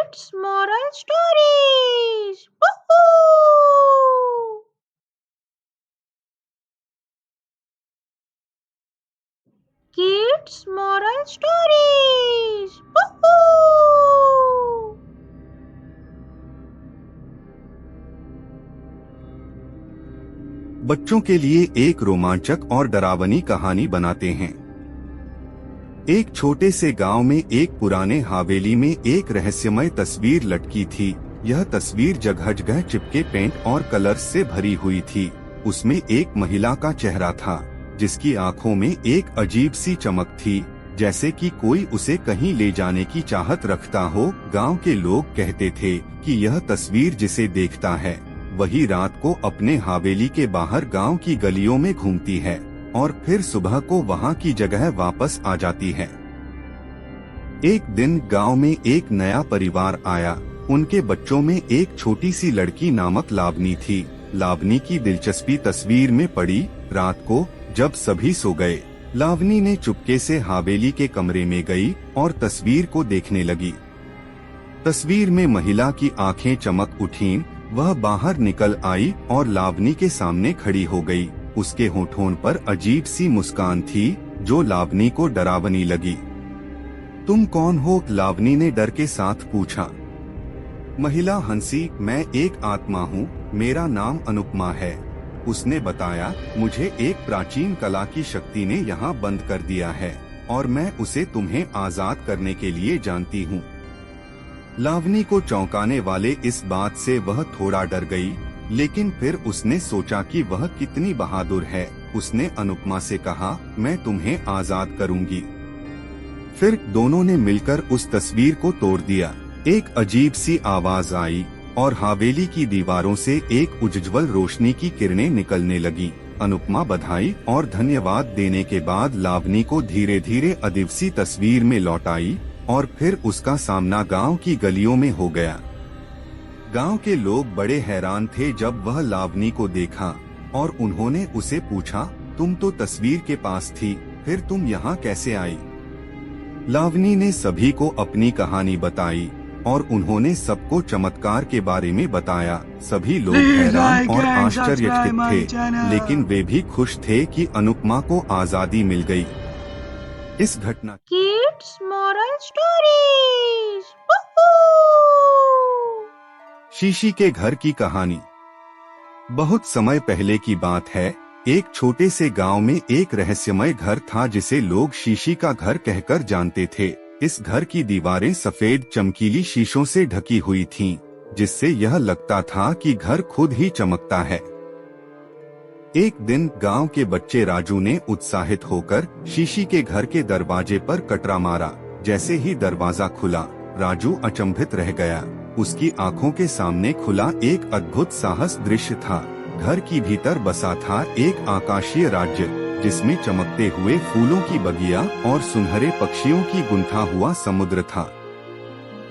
Kids Moral Stories. Woohoo! Kids Moral Stories. Woohoo! बच्चों के लिए एक रोमांचक और डरावनी कहानी बनाते हैं। एक छोटे से गांव में एक पुराने हवेली में एक रहस्यमय तस्वीर लटकी थी। यह तस्वीर जगह-जगह चिपके पेंट और कलर्स से भरी हुई थी। उसमें एक महिला का चेहरा था, जिसकी आंखों में एक अजीब सी चमक थी, जैसे कि कोई उसे कहीं ले जाने की चाहत रखता हो। गांव के लोग कहते थे कि यह तस्वीर जिसे देखता है, वही रात को अपने हवेली के बाहर गांव की गलियों में घूमती है और फिर सुबह को वहां की जगह वापस आ जाती है। एक दिन गांव में एक नया परिवार आया। उनके बच्चों में एक छोटी सी लड़की नामक लावनी थी। लावनी की दिलचस्पी तस्वीर में पड़ी। रात को जब सभी सो गए, लावनी ने चुपके से हवेली के कमरे में गई और तस्वीर को देखने लगी। तस्वीर में महिला की आंखें चमक उठीं। वह बाहर निकल आई और लावनी के सामने खड़ी हो गई। उसके होठों पर अजीब सी मुस्कान थी, जो लावनी को डरावनी लगी। तुम कौन हो? लावनी ने डर के साथ पूछा। महिला हंसी, मैं एक आत्मा हूँ, मेरा नाम अनुपमा है। उसने बताया, मुझे एक प्राचीन कला की शक्ति ने यहाँ बंद कर दिया है और मैं उसे तुम्हें आजाद करने के लिए जानती हूँ। लावनी को चौंकाने वाले इस बात से वह थोड़ा डर गई, लेकिन फिर उसने सोचा कि वह कितनी बहादुर है। उसने अनुपमा से कहा, मैं तुम्हें आजाद करूंगी। फिर दोनों ने मिलकर उस तस्वीर को तोड़ दिया। एक अजीब सी आवाज आई और हवेली की दीवारों से एक उज्ज्वल रोशनी की किरणें निकलने लगी। अनुपमा बधाई और धन्यवाद देने के बाद लावनी को धीरे धीरे अदिवसी तस्वीर में लौटाई और फिर उसका सामना गांव की गलियों में हो गया। गांव के लोग बड़े हैरान थे जब वह लावनी को देखा और उन्होंने उसे पूछा, तुम तो तस्वीर के पास थी, फिर तुम यहाँ कैसे आई? लावनी ने सभी को अपनी कहानी बताई और उन्होंने सबको चमत्कार के बारे में बताया। सभी लोग हैरान और आश्चर्यचकित थे, लेकिन वे भी खुश थे कि अनुपमा को आजादी मिल गई। इस घटना Kids Moral Stories. Woohoo! शीशी के घर की कहानी। बहुत समय पहले की बात है। एक छोटे से गांव में एक रहस्यमय घर था जिसे लोग शीशी का घर कहकर जानते थे। इस घर की दीवारें सफेद चमकीली शीशों से ढकी हुई थीं, जिससे यह लगता था कि घर खुद ही चमकता है। एक दिन गांव के बच्चे राजू ने उत्साहित होकर शीशी के घर के दरवाजे पर कटरा मारा। जैसे ही दरवाजा खुला, राजू अचंभित रह गया। उसकी आंखों के सामने खुला एक अद्भुत साहस दृश्य था। घर की भीतर बसा था एक आकाशीय राज्य, जिसमें चमकते हुए फूलों की बगिया और सुनहरे पक्षियों की गुंथा हुआ समुद्र था।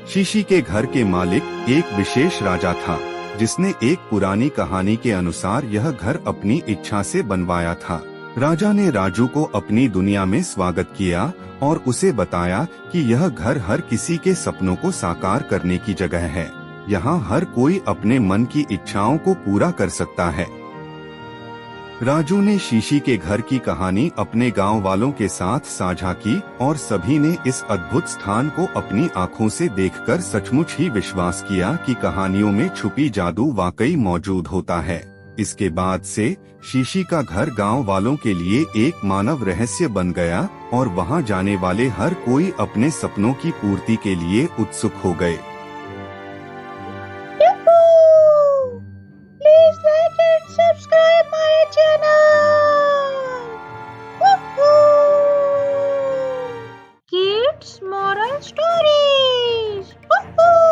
शीशी के घर के मालिक एक विशेष राजा था, जिसने एक पुरानी कहानी के अनुसार यह घर अपनी इच्छा से बनवाया था। राजा ने राजू को अपनी दुनिया में स्वागत किया और उसे बताया कि यह घर हर किसी के सपनों को साकार करने की जगह है। यहाँ हर कोई अपने मन की इच्छाओं को पूरा कर सकता है। राजू ने शीशी के घर की कहानी अपने गांव वालों के साथ साझा की और सभी ने इस अद्भुत स्थान को अपनी आंखों से देखकर सचमुच ही विश्वास किया कि कहानियों में छुपी जादू वाकई मौजूद होता है। इसके बाद से शीशी का घर गांव वालों के लिए एक मानव रहस्य बन गया और वहां जाने वाले हर कोई अपने सपनों की पूर्ति के लिए उत्सुक हो गए। Yahoo! Please like and subscribe my channel. Woohoo! Kids Moral Stories. Woohoo!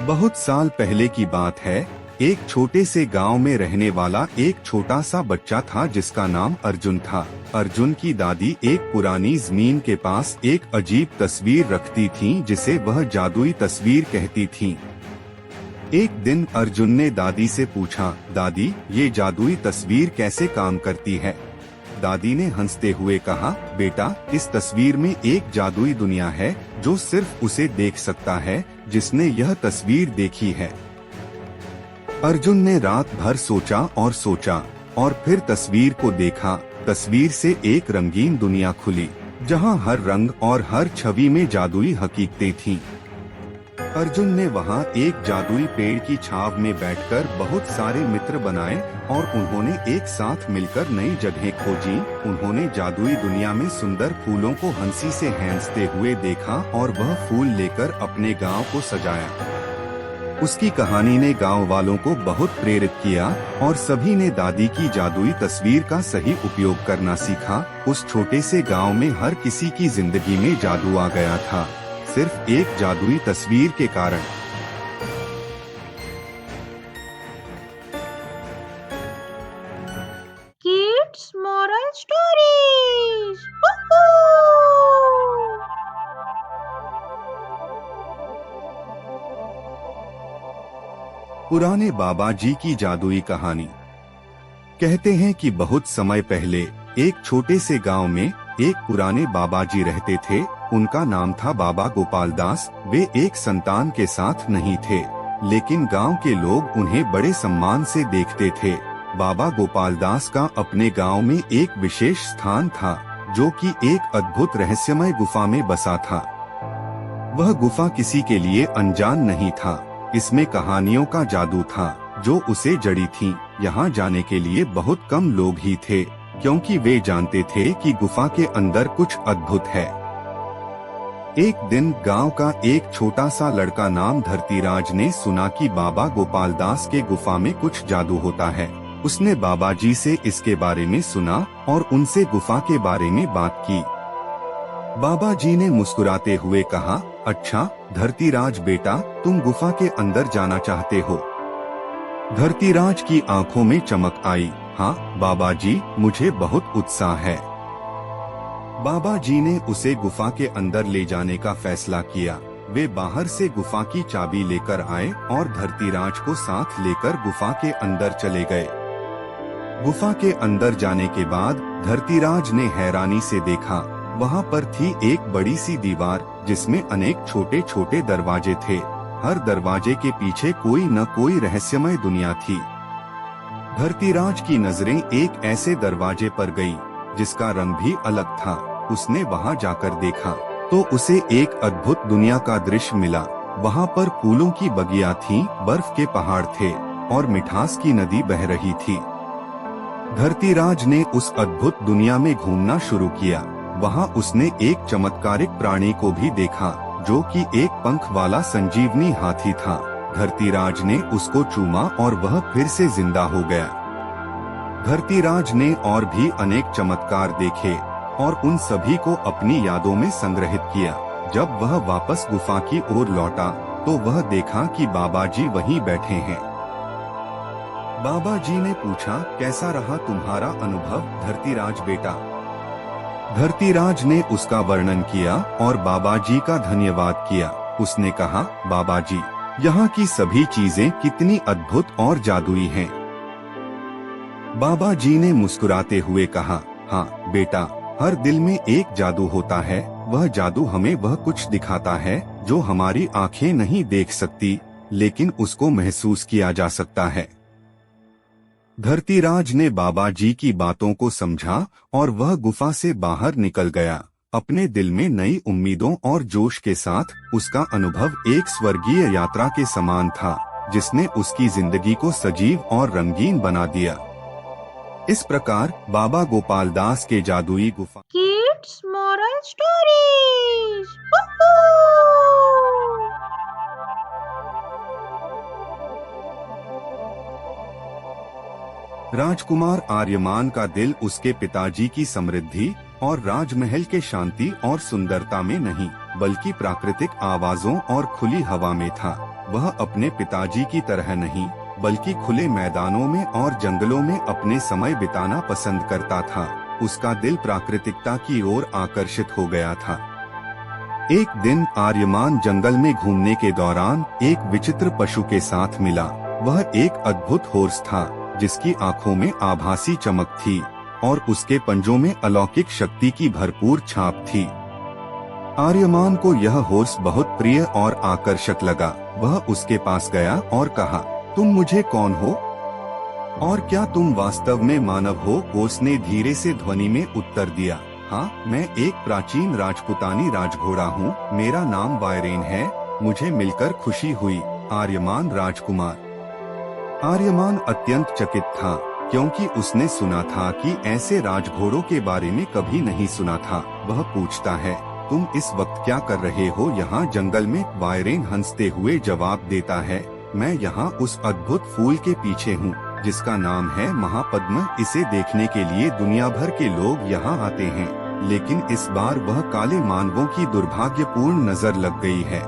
बहुत साल पहले की बात है। एक छोटे से गांव में रहने वाला एक छोटा सा बच्चा था जिसका नाम अर्जुन था। अर्जुन की दादी एक पुरानी जमीन के पास एक अजीब तस्वीर रखती थीं, जिसे वह जादुई तस्वीर कहती थीं। एक दिन अर्जुन ने दादी से पूछा, दादी, ये जादुई तस्वीर कैसे काम करती है? दादी ने हंसते हुए कहा, बेटा, इस तस्वीर में एक जादुई दुनिया है जो सिर्फ उसे देख सकता है जिसने यह तस्वीर देखी है। अर्जुन ने रात भर सोचा और फिर तस्वीर को देखा। तस्वीर से एक रंगीन दुनिया खुली जहां हर रंग और हर छवि में जादुई हकीकतें थीं। अर्जुन ने वहां एक जादुई पेड़ की छाव में बैठकर बहुत सारे मित्र बनाए और उन्होंने एक साथ मिलकर नई जगहें खोजी। उन्होंने जादुई दुनिया में सुंदर फूलों को हंसी से हैंसते हुए देखा और वह फूल लेकर अपने गांव को सजाया। उसकी कहानी ने गांव वालों को बहुत प्रेरित किया और सभी ने दादी की जादुई तस्वीर का सही उपयोग करना सीखा। उस छोटे से गांव में हर किसी की जिंदगी में जादू आ गया था, सिर्फ एक जादुई तस्वीर के कारण। Kids moral stories. पुराने बाबा जी की जादुई कहानी। कहते हैं कि बहुत समय पहले एक छोटे से गांव में एक पुराने बाबा जी रहते थे। उनका नाम था बाबा गोपाल दास। वे एक संतान के साथ नहीं थे, लेकिन गांव के लोग उन्हें बड़े सम्मान से देखते थे। बाबा गोपाल दास का अपने गांव में एक विशेष स्थान था, जो कि एक अद्भुत रहस्यमय गुफा में बसा था। वह गुफा किसी के लिए अनजान नहीं था। इसमें कहानियों का जादू था जो उसे जड़ी थी। यहाँ जाने के लिए बहुत कम लोग ही थे, क्योंकि वे जानते थे कि गुफा के अंदर कुछ अद्भुत है। एक दिन गांव का एक छोटा सा लड़का नाम धरतीराज ने सुना कि बाबा गोपाल दास के गुफा में कुछ जादू होता है। उसने बाबा जी से इसके बारे में सुना और उनसे गुफा के बारे में बात की। बाबा जी ने मुस्कुराते हुए कहा, अच्छा धरतीराज बेटा, तुम गुफा के अंदर जाना चाहते हो? धरतीराज की आंखों में चमक आई। हाँ बाबा जी, मुझे बहुत उत्साह है। बाबा जी ने उसे गुफा के अंदर ले जाने का फैसला किया। वे बाहर से गुफा की चाबी लेकर आए और धरतीराज को साथ लेकर गुफा के अंदर चले गए। गुफा के अंदर जाने के बाद धरतीराज ने हैरानी से देखा। वहाँ पर थी एक बड़ी सी दीवार जिसमें अनेक छोटे छोटे दरवाजे थे। हर दरवाजे के पीछे कोई न कोई रहस्यमय दुनिया थी। धरतीराज की नजरें एक ऐसे दरवाजे पर गई जिसका रंग भी अलग था। उसने वहाँ जाकर देखा तो उसे एक अद्भुत दुनिया का दृश्य मिला। वहाँ पर फूलों की बगिया थी, बर्फ के पहाड़ थे और मिठास की नदी बह रही थी। धरतीराज ने उस अद्भुत दुनिया में घूमना शुरू किया। वहाँ उसने एक चमत्कारिक प्राणी को भी देखा, जो कि एक पंख वाला संजीवनी हाथी था। धरतीराज ने उसको चूमा और वह फिर से जिंदा हो गया। धरतीराज ने और भी अनेक चमत्कार देखे और उन सभी को अपनी यादों में संग्रहित किया। जब वह वापस गुफा की ओर लौटा तो वह देखा कि बाबा जी वहीं बैठे हैं। बाबा जी ने पूछा, कैसा रहा तुम्हारा अनुभव धरतीराज बेटा? धरतीराज ने उसका वर्णन किया और बाबा जी का धन्यवाद किया। उसने कहा, बाबा जी, यहाँ की सभी चीजें कितनी अद्भुत और जादुई हैं। बाबा जी ने मुस्कुराते हुए कहा, हाँ बेटा, हर दिल में एक जादू होता है। वह जादू हमें वह कुछ दिखाता है जो हमारी आंखें नहीं देख सकती, लेकिन उसको महसूस किया जा सकता है। धरतीराज ने बाबा जी की बातों को समझा और वह गुफा से बाहर निकल गया। अपने दिल में नई उम्मीदों और जोश के साथ उसका अनुभव एक स्वर्गीय यात्रा के समान था, जिसने उसकी जिंदगी को सजीव और रंगीन बना दिया। इस प्रकार बाबा गोपाल दास के जादुई गुफा। Kids moral stories. राजकुमार आर्यमान का दिल उसके पिताजी की समृद्धि और राजमहल के शांति और सुंदरता में नहीं, बल्कि प्राकृतिक आवाजों और खुली हवा में था। वह अपने पिताजी की तरह नहीं, बल्कि खुले मैदानों में और जंगलों में अपने समय बिताना पसंद करता था। उसका दिल प्राकृतिकता की ओर आकर्षित हो गया था। एक दिन आर्यमान जंगल में घूमने के दौरान एक विचित्र पशु के साथ मिला। वह एक अद्भुत हॉर्स था, जिसकी आंखों में आभासी चमक थी और उसके पंजों में अलौकिक शक्ति की भरपूर छाप थी। आर्यमान को यह हॉर्स बहुत प्रिय और आकर्षक लगा। वह उसके पास गया और कहा, तुम मुझे कौन हो और क्या तुम वास्तव में मानव हो? हॉर्स ने धीरे से ध्वनि में उत्तर दिया, हाँ, मैं एक प्राचीन राजपुतानी राजघोड़ा हूँ। मेरा नाम वायरेन है। मुझे मिलकर खुशी हुई, आर्यमान राजकुमार। आर्यमान अत्यंत चकित था, क्योंकि उसने सुना था कि ऐसे राजघोड़ों के बारे में कभी नहीं सुना था। वह पूछता है, तुम इस वक्त क्या कर रहे हो यहाँ जंगल में? वायरेन हंसते हुए जवाब देता है, मैं यहाँ उस अद्भुत फूल के पीछे हूँ जिसका नाम है महापद्म। इसे देखने के लिए दुनिया भर के लोग यहाँ आते हैं, लेकिन इस बार वह काले मानवों की दुर्भाग्यपूर्ण नजर लग गई है।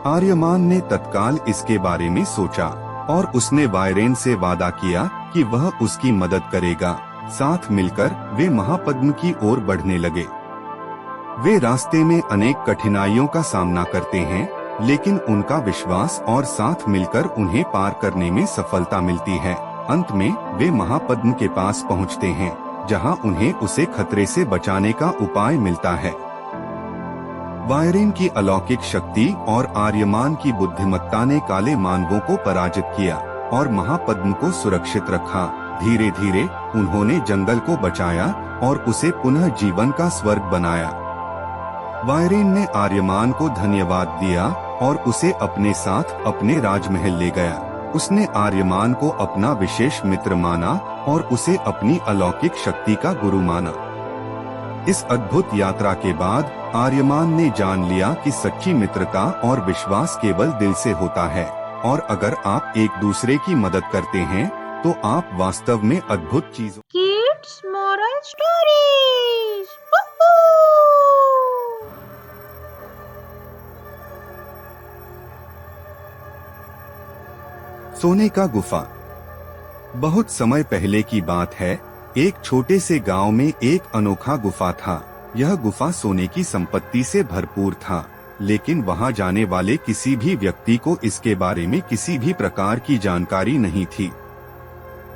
आर्यमान ने तत्काल इसके बारे में सोचा और उसने वायरेन से वादा किया कि वह उसकी मदद करेगा। साथ मिलकर वे महापद्म की ओर बढ़ने लगे। वे रास्ते में अनेक कठिनाइयों का सामना करते हैं, लेकिन उनका विश्वास और साथ मिलकर उन्हें पार करने में सफलता मिलती है। अंत में वे महापद्म के पास पहुंचते हैं, जहां उन्हें उसे खतरे से बचाने का उपाय मिलता है। वायरेन की अलौकिक शक्ति और आर्यमान की बुद्धिमत्ता ने काले मानवों को पराजित किया और महापद्म को सुरक्षित रखा। धीरे धीरे उन्होंने जंगल को बचाया और उसे पुनः जीवन का स्वर्ग बनाया। वायरेन ने आर्यमान को धन्यवाद दिया और उसे अपने साथ अपने राजमहल ले गया। उसने आर्यमान को अपना विशेष मित्र माना और उसे अपनी अलौकिक शक्ति का गुरु माना। इस अद्भुत यात्रा के बाद आर्यमान ने जान लिया कि सच्ची मित्रता और विश्वास केवल दिल से होता है, और अगर आप एक दूसरे की मदद करते हैं तो आप वास्तव में अद्भुत चीजों। Kids Moral Stories. सोने का गुफा। बहुत समय पहले की बात है। एक छोटे से गांव में एक अनोखा गुफा था। यह गुफा सोने की संपत्ति से भरपूर था, लेकिन वहां जाने वाले किसी भी व्यक्ति को इसके बारे में किसी भी प्रकार की जानकारी नहीं थी।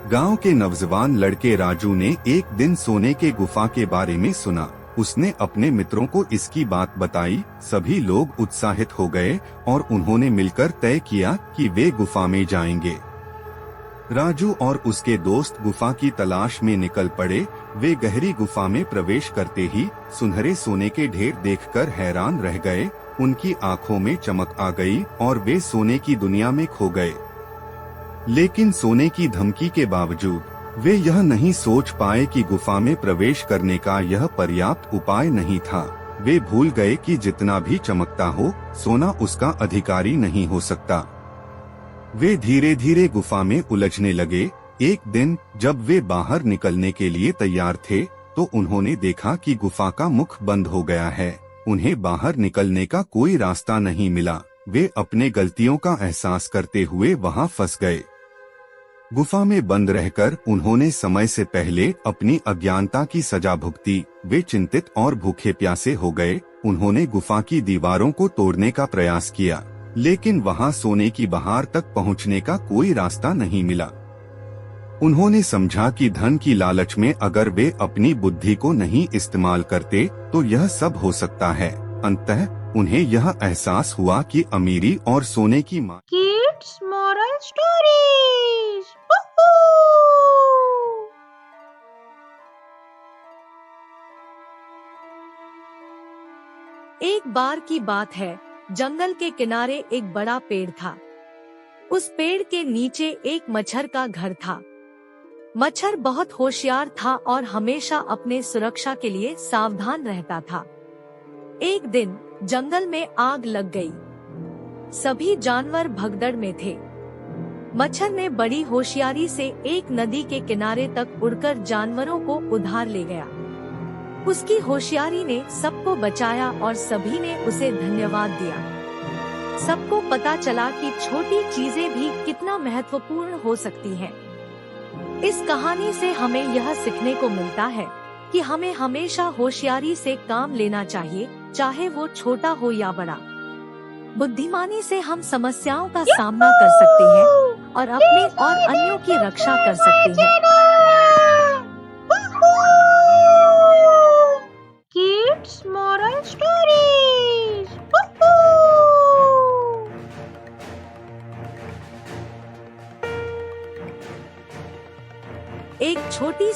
गांव के नौजवान लड़के राजू ने एक दिन सोने के गुफा के बारे में सुना। उसने अपने मित्रों को इसकी बात बताई। सभी लोग उत्साहित हो गए और उन्होंने मिलकर तय किया कि वे गुफा में जाएंगे। राजू और उसके दोस्त गुफा की तलाश में निकल पड़े। वे गहरी गुफा में प्रवेश करते ही सुनहरे सोने के ढेर देखकर हैरान रह गए। उनकी आंखों में चमक आ गई और वे सोने की दुनिया में खो गए। लेकिन सोने की धमकी के बावजूद वे यह नहीं सोच पाए कि गुफा में प्रवेश करने का यह पर्याप्त उपाय नहीं था। वे भूल गए कि जितना भी चमकता हो, सोना उसका अधिकारी नहीं हो सकता। वे धीरे धीरे गुफा में उलझने लगे। एक दिन जब वे बाहर निकलने के लिए तैयार थे, तो उन्होंने देखा कि गुफा का मुख बंद हो गया है। उन्हें बाहर निकलने का कोई रास्ता नहीं मिला। वे अपने गलतियों का एहसास करते हुए वहां फंस गए। गुफा में बंद रहकर उन्होंने समय से पहले अपनी अज्ञानता की सजा भुगती। वे चिंतित और भूखे प्यासे हो गए। उन्होंने गुफा की दीवारों को तोड़ने का प्रयास किया, लेकिन वहां सोने की बहार तक पहुंचने का कोई रास्ता नहीं मिला। उन्होंने समझा कि धन की लालच में अगर वे अपनी बुद्धि को नहीं इस्तेमाल करते तो यह सब हो सकता है। अंततः उन्हें यह एहसास हुआ कि अमीरी और सोने की माँ। Kids Moral Stories. एक बार की बात है, जंगल के किनारे एक बड़ा पेड़ था। उस पेड़ के नीचे एक मच्छर का घर था। मच्छर बहुत होशियार था और हमेशा अपने सुरक्षा के लिए सावधान रहता था। एक दिन जंगल में आग लग गई। सभी जानवर भगदड़ में थे। मच्छर ने बड़ी होशियारी से एक नदी के किनारे तक उड़कर जानवरों को उधार ले गया। उसकी होशियारी ने सबको बचाया और सभी ने उसे धन्यवाद दिया। सबको पता चला कि छोटी चीजें भी कितना महत्वपूर्ण हो सकती हैं। इस कहानी से हमें यह सीखने को मिलता है कि हमें हमेशा होशियारी से काम लेना चाहिए, चाहे वो छोटा हो या बड़ा। बुद्धिमानी से हम समस्याओं का सामना कर सकते हैं और अपने और अन्यों की रक्षा कर सकते हैं।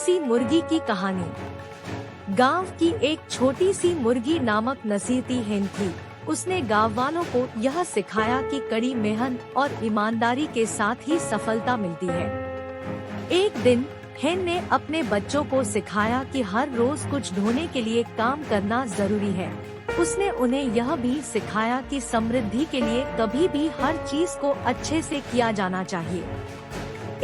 सी मुर्गी की कहानी। गांव की एक छोटी सी मुर्गी नामक नसीहती hen थी। उसने गांव वालों को यह सिखाया कि कड़ी मेहनत और ईमानदारी के साथ ही सफलता मिलती है। एक दिन hen ने अपने बच्चों को सिखाया कि हर रोज कुछ ढोने के लिए काम करना जरूरी है। उसने उन्हें यह भी सिखाया कि समृद्धि के लिए कभी भी हर चीज को अच्छे से किया जाना चाहिए।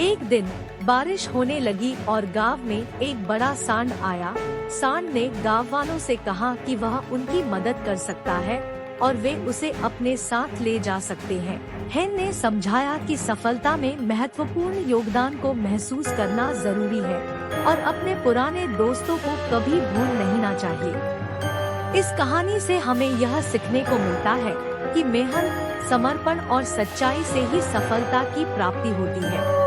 एक दिन बारिश होने लगी और गांव में एक बड़ा सांड आया। सांड ने गांव वालों से कहा कि वह उनकी मदद कर सकता है और वे उसे अपने साथ ले जा सकते हैं। hen ने समझाया कि सफलता में महत्वपूर्ण योगदान को महसूस करना जरूरी है और अपने पुराने दोस्तों को कभी भूल नहीं चाहिए। इस कहानी से हमें यह सीखने को मिलता है कि मेहनत, समर्पण और सच्चाई से ही सफलता की प्राप्ति होती है।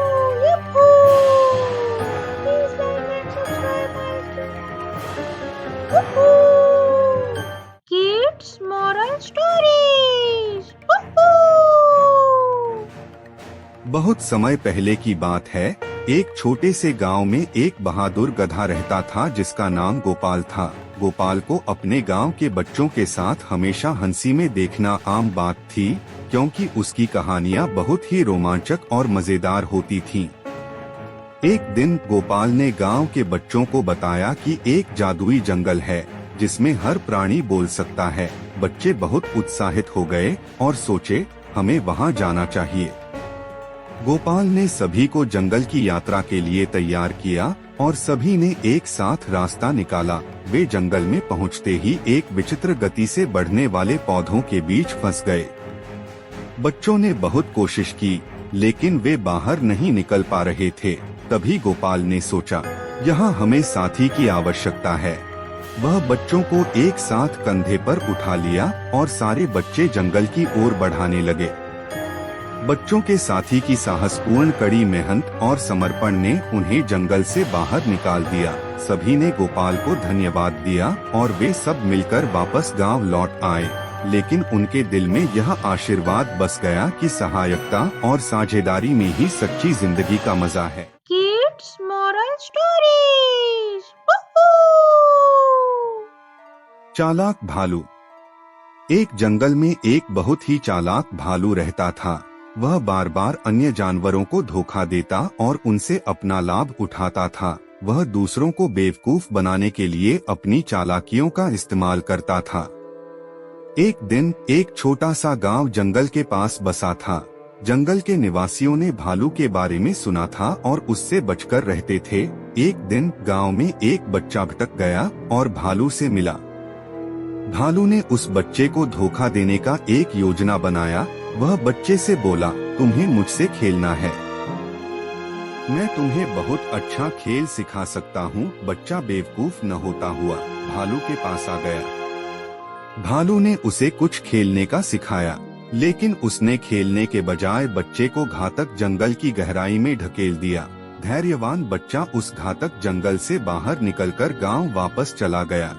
Kids Moral Stories. बहुत समय पहले की बात है। एक छोटे से गांव में एक बहादुर गधा रहता था जिसका नाम गोपाल था। गोपाल को अपने गांव के बच्चों के साथ हमेशा हंसी में देखना आम बात थी, क्योंकि उसकी कहानियां बहुत ही रोमांचक और मजेदार होती थीं। एक दिन गोपाल ने गांव के बच्चों को बताया कि एक जादुई जंगल है जिसमें हर प्राणी बोल सकता है। बच्चे बहुत उत्साहित हो गए और सोचे हमें वहां जाना चाहिए। गोपाल ने सभी को जंगल की यात्रा के लिए तैयार किया और सभी ने एक साथ रास्ता निकाला। वे जंगल में पहुंचते ही एक विचित्र गति से बढ़ने वाले पौधों के बीच फंस गए। बच्चों ने बहुत कोशिश की, लेकिन वे बाहर नहीं निकल पा रहे थे। तभी गोपाल ने सोचा, यहाँ हमें साथी की आवश्यकता है। वह बच्चों को एक साथ कंधे पर उठा लिया और सारे बच्चे जंगल की ओर बढ़ाने लगे। बच्चों के साथी की साहसपूर्ण कड़ी मेहनत और समर्पण ने उन्हें जंगल से बाहर निकाल दिया। सभी ने गोपाल को धन्यवाद दिया और वे सब मिलकर वापस गांव लौट आए। लेकिन उनके दिल में यह आशीर्वाद बस गया कि सहायता और साझेदारी में ही सच्ची जिंदगी का मजा है। Kids Moral Stories. चालाक भालू। एक जंगल में एक बहुत ही चालाक भालू रहता था। वह बार बार अन्य जानवरों को धोखा देता और उनसे अपना लाभ उठाता था। वह दूसरों को बेवकूफ बनाने के लिए अपनी चालाकियों का इस्तेमाल करता था। एक दिन एक छोटा सा गांव जंगल के पास बसा था। जंगल के निवासियों ने भालू के बारे में सुना था और उससे बचकर रहते थे। एक दिन गांव में एक बच्चा भटक गया और भालू से मिला। भालू ने उस बच्चे को धोखा देने का एक योजना बनाया। वह बच्चे से बोला, तुम्हें मुझसे खेलना है, मैं तुम्हें बहुत अच्छा खेल सिखा सकता हूँ। बच्चा बेवकूफ न होता हुआ भालू के पास आ गया। भालू ने उसे कुछ खेलने का सिखाया, लेकिन उसने खेलने के बजाय बच्चे को घातक जंगल की गहराई में ढकेल दिया। धैर्यवान बच्चा उस घातक जंगल से बाहर निकलकर गांव वापस चला गया।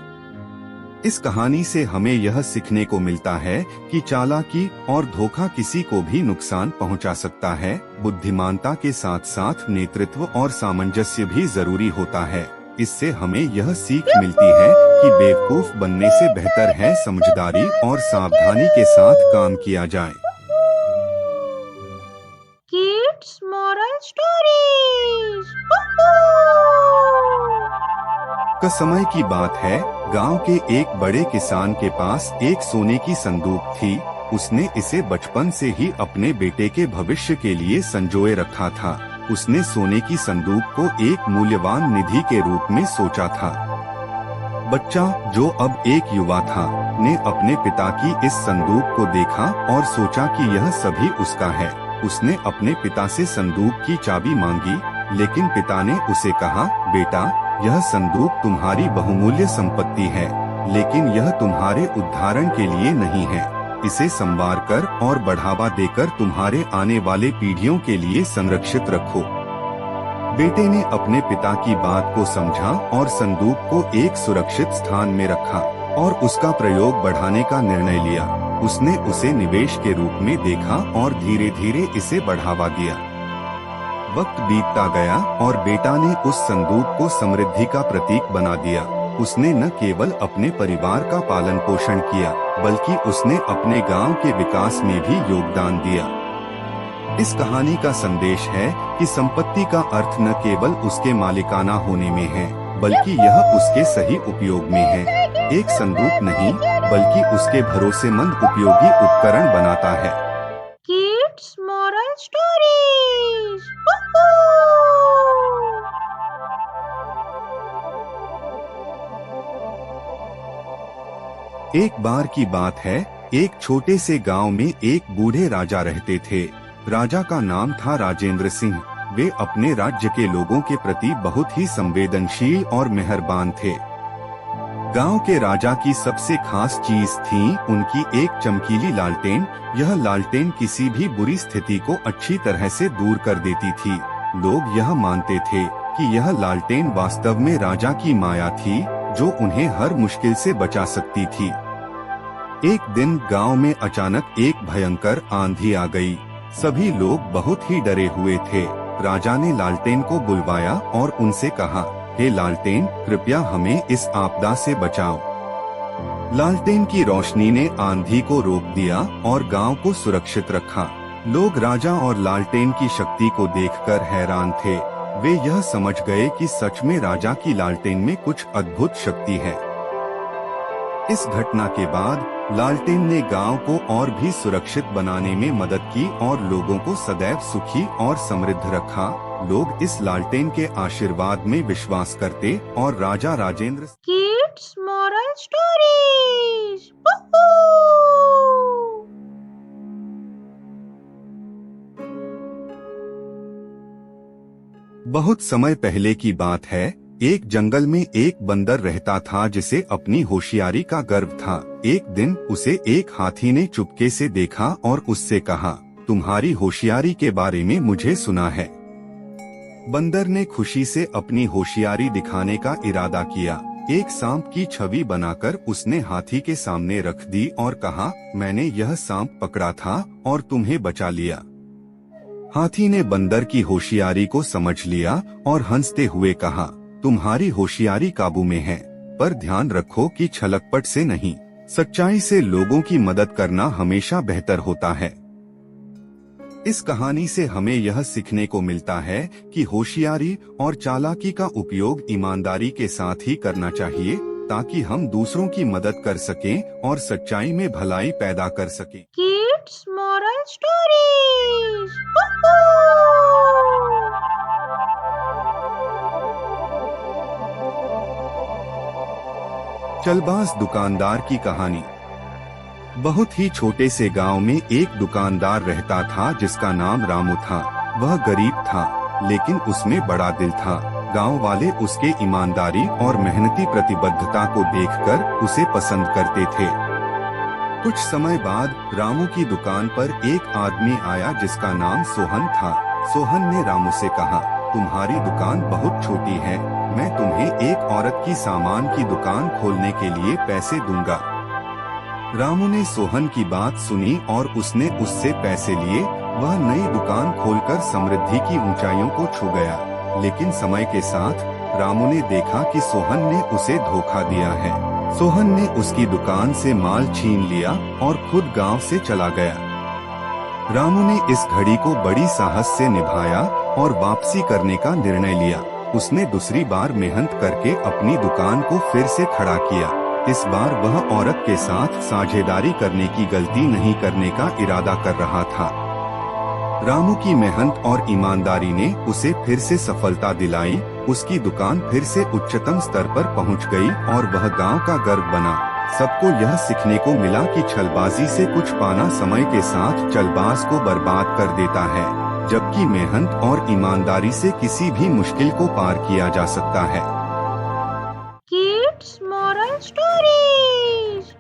इस कहानी से हमें यह सीखने को मिलता है कि चालाकी और धोखा किसी को भी नुकसान पहुंचा सकता है। बुद्धिमानता के साथ साथ नेतृत्व और सामंजस्य भी जरूरी होता है। इससे हमें यह सीख मिलती है कि बेवकूफ बनने से बेहतर है समझदारी और सावधानी के साथ काम किया जाए। Kids Moral Stories. का समय की बात है। गांव के एक बड़े किसान के पास एक सोने की संदूक थी। उसने इसे बचपन से ही अपने बेटे के भविष्य के लिए संजोए रखा था। उसने सोने की संदूक को एक मूल्यवान निधि के रूप में सोचा था। बच्चा, जो अब एक युवा था, ने अपने पिता की इस संदूक को देखा और सोचा कि यह सभी उसका है। उसने अपने पिता से संदूक की चाबी मांगी, लेकिन पिता ने उसे कहा, बेटा, यह संदूक तुम्हारी बहुमूल्य संपत्ति है, लेकिन यह तुम्हारे उद्धारण के लिए नहीं है। इसे संवार कर और बढ़ावा देकर तुम्हारे आने वाले पीढ़ियों के लिए संरक्षित रखो। बेटे ने अपने पिता की बात को समझा और संदूक को एक सुरक्षित स्थान में रखा और उसका प्रयोग बढ़ाने का निर्णय लिया। उसने उसे निवेश के रूप में देखा और धीरे धीरे इसे बढ़ावा दिया। वक्त बीतता गया और बेटा ने उस संदूक को समृद्धि का प्रतीक बना दिया। उसने न केवल अपने परिवार का पालन पोषण किया, बल्कि उसने अपने गांव के विकास में भी योगदान दिया। इस कहानी का संदेश है कि संपत्ति का अर्थ न केवल उसके मालिकाना होने में है, बल्कि यह उसके सही उपयोग में है। एक संदूक नहीं, बल्कि उसके भरोसेमंद उपयोगी उपकरण बनाता है। Kids moral stories. एक बार की बात है, एक छोटे से गांव में एक बूढ़े राजा रहते थे। राजा का नाम था राजेंद्र सिंह। वे अपने राज्य के लोगों के प्रति बहुत ही संवेदनशील और मेहरबान थे। गांव के राजा की सबसे खास चीज थी उनकी एक चमकीली लालटेन। यह लालटेन किसी भी बुरी स्थिति को अच्छी तरह से दूर कर देती थी। लोग यह मानते थे कि यह लालटेन वास्तव में राजा की माया थी, जो उन्हें हर मुश्किल से बचा सकती थी। एक दिन गांव में अचानक एक भयंकर आंधी आ गई। सभी लोग बहुत ही डरे हुए थे। राजा ने लालटेन को बुलवाया और उनसे कहा, हे लालटेन, कृपया हमें इस आपदा से बचाओ। लालटेन की रोशनी ने आंधी को रोक दिया और गांव को सुरक्षित रखा। लोग राजा और लालटेन की शक्ति को देखकर हैरान थे। वे यह समझ गए कि सच में राजा की लालटेन में कुछ अद्भुत शक्ति है। इस घटना के बाद लालटेन ने गांव को और भी सुरक्षित बनाने में मदद की और लोगों को सदैव सुखी और समृद्ध रखा। लोग इस लालटेन के आशीर्वाद में विश्वास करते और राजा राजेंद्र। Kids moral stories. बहुत समय पहले की बात है। एक जंगल में एक बंदर रहता था जिसे अपनी होशियारी का गर्व था। एक दिन उसे एक हाथी ने चुपके से देखा और उससे कहा, तुम्हारी होशियारी के बारे में मुझे सुना है। बंदर ने खुशी से अपनी होशियारी दिखाने का इरादा किया। एक सांप की छवि बनाकर उसने हाथी के सामने रख दी और कहा, मैंने यह सांप पकड़ा था और तुम्हें बचा लिया। हाथी ने बंदर की होशियारी को समझ लिया और हंसते हुए कहा, तुम्हारी होशियारी काबू में है, पर ध्यान रखो कि छलकपट से नहीं, सच्चाई से लोगों की मदद करना हमेशा बेहतर होता है। इस कहानी से हमें यह सीखने को मिलता है कि होशियारी और चालाकी का उपयोग ईमानदारी के साथ ही करना चाहिए, ताकि हम दूसरों की मदद कर सकें और सच्चाई में भलाई पैदा कर सकें। Kids moral stories. चलबाज दुकानदार की कहानी। बहुत ही छोटे से गांव में एक दुकानदार रहता था जिसका नाम रामू था। वह गरीब था, लेकिन उसमें बड़ा दिल था। गांव वाले उसके ईमानदारी और मेहनती प्रतिबद्धता को देखकर उसे पसंद करते थे। कुछ समय बाद रामू की दुकान पर एक आदमी आया जिसका नाम सोहन था। सोहन ने रामू से कहा, तुम्हारी दुकान बहुत छोटी है, मैं तुम्हें एक औरत की सामान की दुकान खोलने के लिए पैसे दूंगा। रामू ने सोहन की बात सुनी और उसने उससे पैसे लिए। वह नई दुकान खोलकर समृद्धि की ऊंचाइयों को छू गया। लेकिन समय के साथ रामू ने देखा कि सोहन ने उसे धोखा दिया है। सोहन ने उसकी दुकान से माल छीन लिया और खुद गांव से चला गया। रामू ने इस घड़ी को बड़ी साहस से निभाया और वापसी करने का निर्णय लिया। उसने दूसरी बार मेहनत करके अपनी दुकान को फिर से खड़ा किया। इस बार वह औरत के साथ साझेदारी करने की गलती नहीं करने का इरादा कर रहा था। रामू की मेहनत और ईमानदारी ने उसे फिर से सफलता दिलाई। उसकी दुकान फिर से उच्चतम स्तर पर पहुंच गई और वह गांव का गर्व बना। सबको यह सीखने को मिला कि छलबाजी से कुछ पाना समय के साथ छलबाज को बर्बाद कर देता है, जबकि मेहनत और ईमानदारी से किसी भी मुश्किल को पार किया जा सकता है। Kids moral stories.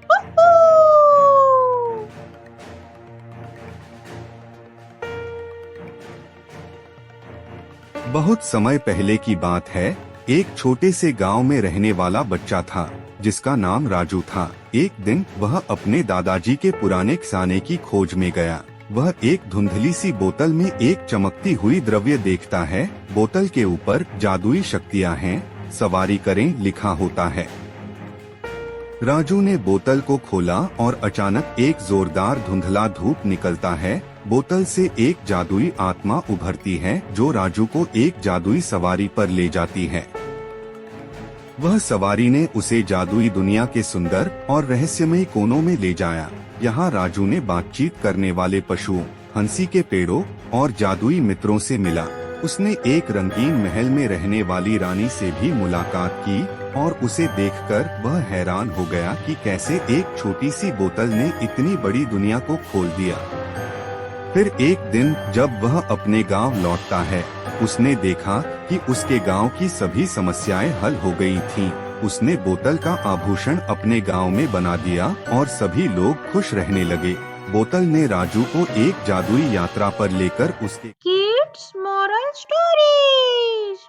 बहुत समय पहले की बात है। एक छोटे से गांव में रहने वाला बच्चा था जिसका नाम राजू था। एक दिन वह अपने दादाजी के पुराने खजाने की खोज में गया। वह एक धुंधली सी बोतल में एक चमकती हुई द्रव्य देखता है। बोतल के ऊपर जादुई शक्तियाँ हैं, सवारी करें लिखा होता है। राजू ने बोतल को खोला और अचानक एक जोरदार धुंधला धूप निकलता है। बोतल से एक जादुई आत्मा उभरती है जो राजू को एक जादुई सवारी पर ले जाती है। वह सवारी ने उसे जादुई दुनिया के सुंदर और रहस्यमयी कोनों में ले जाया। यहाँ राजू ने बातचीत करने वाले पशुओं, हंसी के पेड़ों और जादुई मित्रों से मिला। उसने एक रंगीन महल में रहने वाली रानी से भी मुलाकात की और उसे देखकर वह हैरान हो गया कि कैसे एक छोटी सी बोतल ने इतनी बड़ी दुनिया को खोल दिया। फिर एक दिन जब वह अपने गांव लौटता है, उसने देखा कि उसके गांव की सभी समस्याएं हल हो गई थीं। उसने बोतल का आभूषण अपने गांव में बना दिया और सभी लोग खुश रहने लगे। बोतल ने राजू को एक जादुई यात्रा पर लेकर उसके Kids Moral Stories.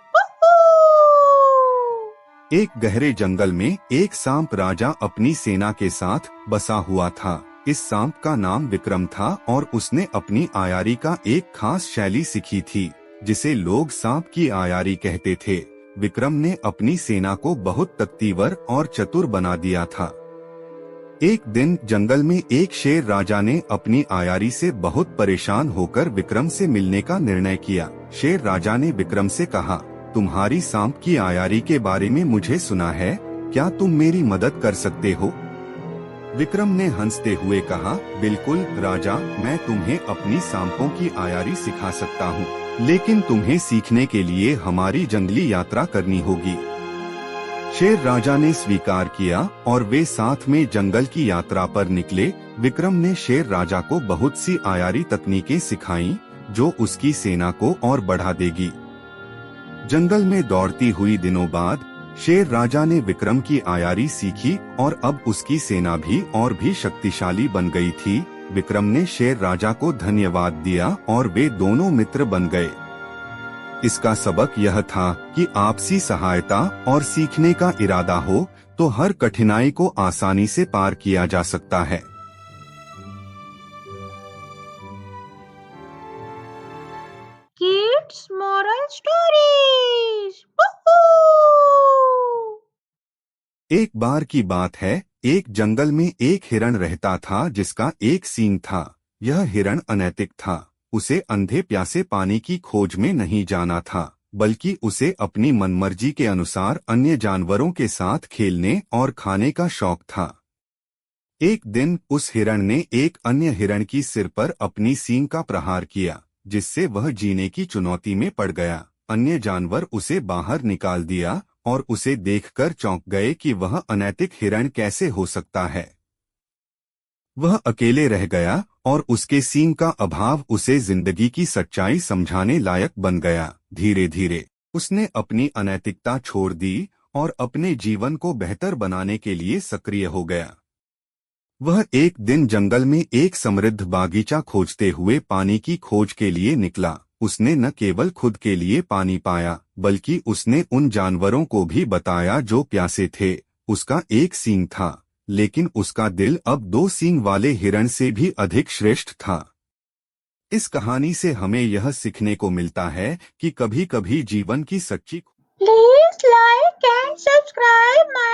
एक गहरे जंगल में एक सांप राजा अपनी सेना के साथ बसा हुआ था। इस सांप का नाम विक्रम था और उसने अपनी आयारी का एक खास शैली सीखी थी जिसे लोग सांप की आयारी कहते थे। विक्रम ने अपनी सेना को बहुत ताकतवर और चतुर बना दिया था। एक दिन जंगल में एक शेर राजा ने अपनी आयारी से बहुत परेशान होकर विक्रम से मिलने का निर्णय किया। शेर राजा ने विक्रम से कहा, तुम्हारी सांप की आयारी के बारे में मुझे सुना है, क्या तुम मेरी मदद कर सकते हो? विक्रम ने हंसते हुए कहा, बिल्कुल राजा, मैं तुम्हें अपनी सांपों की आयारी सिखा सकता हूँ, लेकिन तुम्हें सीखने के लिए हमारी जंगली यात्रा करनी होगी। शेर राजा ने स्वीकार किया और वे साथ में जंगल की यात्रा पर निकले। विक्रम ने शेर राजा को बहुत सी आयारी तकनीकें सिखाईं जो उसकी सेना को और बढ़ा देगी। जंगल में दौड़ती हुई दिनों बाद शेर राजा ने विक्रम की आयारी सीखी और अब उसकी सेना भी और भी शक्तिशाली बन गई थी। विक्रम ने शेर राजा को धन्यवाद दिया और वे दोनों मित्र बन गए। इसका सबक यह था कि आपसी सहायता और सीखने का इरादा हो तो हर कठिनाई को आसानी से पार किया जा सकता है। Kids Moral Stories. एक बार की बात है, एक जंगल में एक हिरण रहता था जिसका एक सींग था। यह हिरण अनैतिक था। उसे अंधे प्यासे पानी की खोज में नहीं जाना था, बल्कि उसे अपनी मनमर्जी के अनुसार अन्य जानवरों के साथ खेलने और खाने का शौक था। एक दिन उस हिरण ने एक अन्य हिरण की सिर पर अपनी सींग का प्रहार किया, जिससे वह जीने की चुनौती में पड़ गया। अन्य जानवर उसे बाहर निकाल दिया और उसे देखकर चौंक गए कि वह अनैतिक हिरण कैसे हो सकता है। वह अकेले रह गया और उसके सींग का अभाव उसे जिंदगी की सच्चाई समझाने लायक बन गया। धीरे धीरे उसने अपनी अनैतिकता छोड़ दी और अपने जीवन को बेहतर बनाने के लिए सक्रिय हो गया। वह एक दिन जंगल में एक समृद्ध बागीचा खोजते हुए पानी की खोज के लिए निकला। उसने न केवल खुद के लिए पानी पाया, बल्कि उसने उन जानवरों को भी बताया जो प्यासे थे। उसका एक सींग था, लेकिन उसका दिल अब दो सींग वाले हिरण से भी अधिक श्रेष्ठ था। इस कहानी से हमें यह सीखने को मिलता है कि कभी कभी जीवन की सच्ची Please like and subscribe my